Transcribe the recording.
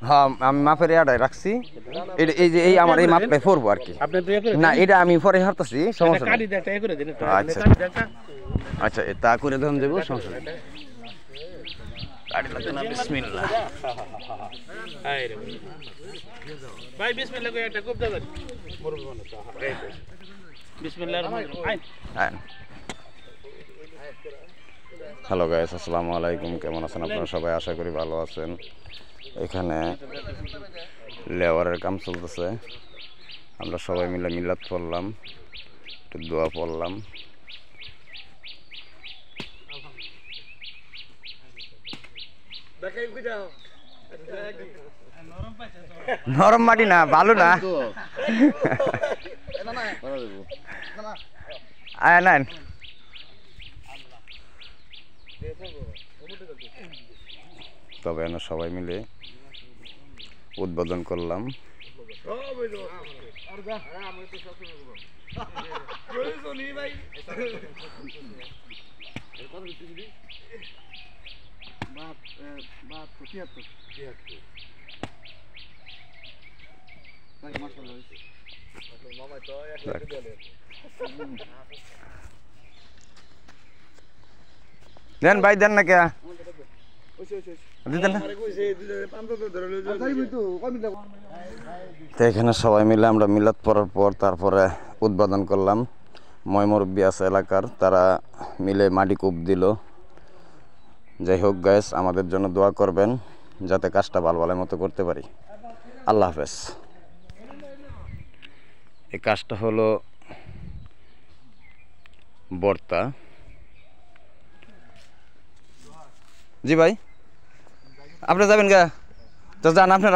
হ্যাঁ আমি মাপের ইয়াটাই রাখছি এই যে এই আমার এই মাপটাই পড়বো আর কি না এটা আমি পরে হারতেছি সমস্যা নেই আচ্ছা আচ্ছা তা করে ধরুন দেবো সমস্যা নেই বিসমিল্লাহ ভাই বিসমিল্লাহ কই একটা কোপ দাও বিসমিল্লাহির রহমানির রহিম হ্যালো গাইস আসসালামু আলাইকুম কেমন আছেন আপনারা সবাই আশা করি ভালো আছেন এখানে লেবারের কাম চলতেছে আমরা সবাই মিলে মিলাদ পড়লাম একটু দোয়া পড়লাম নরম মাটি না ভালো না আয় না তবে আমরা সবাই মিলে উদ্বোধন করলাম দেন ভাই দেন না কে এখানে সবাই মিলে আমরা মিলাদ পড়ার পর তারপরে উদ্বোধন করলাম ময়মুরব্বি আছে এলাকার তারা মিলে মাটি কূপ দিল যাই হোক গাইস আমাদের জন্য দোয়া করবেন যাতে কাজটা ভালো মতো করতে পারি আল্লাহ হাফেজ এই কাজটা হলো বর্তা জি ভাই আপনি যাবেন গা তো যান আপনারা